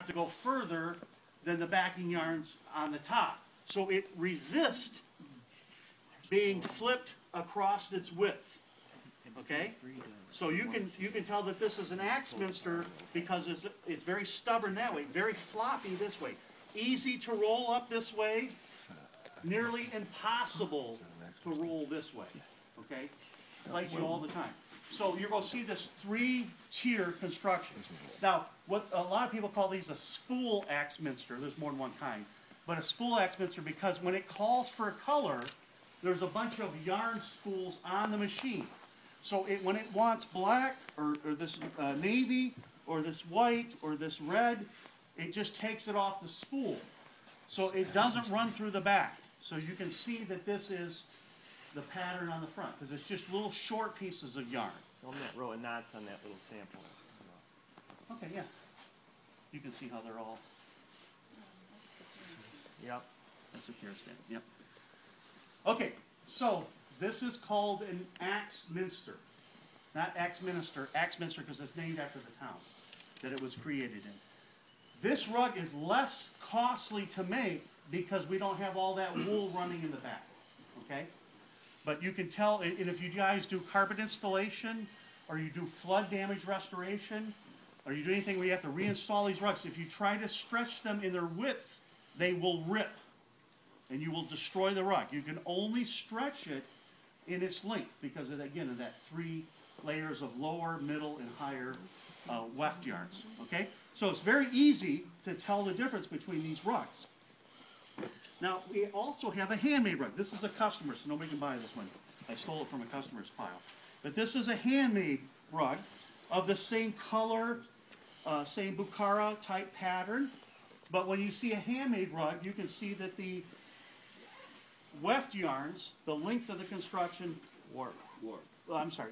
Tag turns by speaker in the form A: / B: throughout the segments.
A: to go further than the backing yarns on the top. So it resists being flipped across its width. Okay? So you can tell that this is an Axminster because it's very stubborn that way, very floppy this way. Easy to roll up this way, nearly impossible to roll this way. Okay? Fights you all the time. So you're going to see this three-tier construction. Now, what a lot of people call these a spool Axminster. There's more than one kind. But a spool Axminster because when it calls for a color, there's a bunch of yarn spools on the machine. So when it wants black or this navy or this white or this red, it just takes it off the spool. So it doesn't run through the back. So you can see that this is the pattern on the front because it's just little short pieces of yarn.
B: On that row of knots on that little sample.
A: Okay, yeah. You can see how they're all.
B: Yep.
A: That's a Kirsten. Yep. Okay, so this is called an Axminster. Not Axminster, Axminster because it's named after the town that it was created in. This rug is less costly to make because we don't have all that wool running in the back. Okay? But you can tell, and if you guys do carpet installation, or you do flood damage restoration, or you do anything where you have to reinstall these rugs, if you try to stretch them in their width, they will rip, and you will destroy the rug. You can only stretch it in its length, because of, again, of that three layers of lower, middle, and higher weft yarns, okay? So it's very easy to tell the difference between these rugs. Now, we also have a handmade rug. This is a customer, so nobody can buy this one. I stole it from a customer's pile. But this is a handmade rug of the same color, same Bukhara type pattern. But when you see a handmade rug, you can see that the weft yarns, the length of the construction, warp. I'm sorry,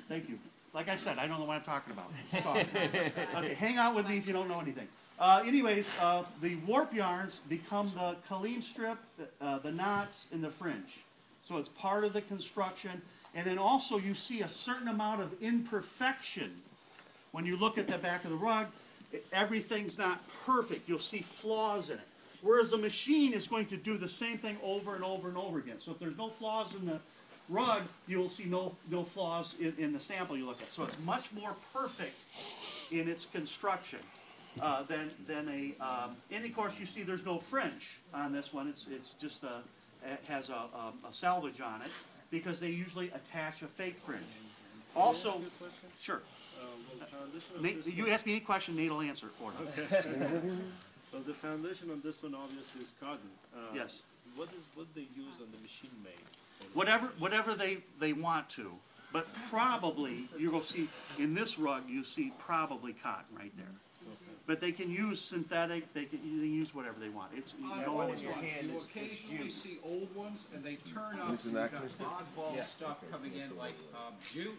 A: thank you. Like I said, I don't know what I'm talking about. Stop. Okay, hang out with me if you don't know anything. Anyways, the warp yarns become the Kaleem strip, the knots, and the fringe. So it's part of the construction. And then also you see a certain amount of imperfection. When you look at the back of the rug, everything's not perfect. You'll see flaws in it. Whereas a machine is going to do the same thing over and over and over again. So if there's no flaws in the rug, you'll see no flaws in the sample you look at. So it's much more perfect in its construction. Than a, and of course you see there's no fringe on this one. It's just it has a salvage on it because they usually attach a fake fringe. Also, sure. Nate, you ask me any question, Nate will answer it for you.
C: Okay. Well, the foundation on this one obviously is cotton.
A: Yes.
C: What they use on the machine made?
A: Whatever they want to, but probably you will see in this rug you see probably cotton right there. But they can use synthetic, they can use whatever they want. It's
D: You occasionally see old ones, and they turn up, and you've got oddball stuff coming in, like jute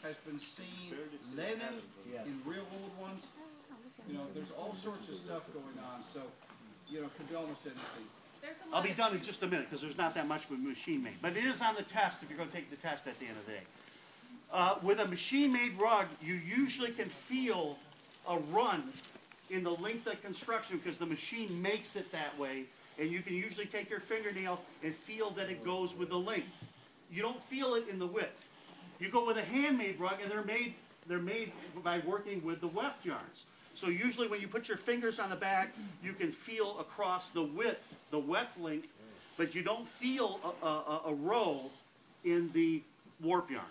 D: has been seen, linen in real old ones. You know, there's all sorts of stuff going on, so, you know, could be almost anything.
A: I'll be done in just a minute, because there's not that much with machine made. But it is on the test if you're going to take the test at the end of the day. With a machine-made rug, you usually can feel a run in the length of construction because the machine makes it that way, and you can usually take your fingernail and feel that it goes with the length. You don't feel it in the width. You go with a handmade rug, and they're made by working with the weft yarns. So usually when you put your fingers on the back, you can feel across the width, the weft length, but you don't feel a row in the warp yarn.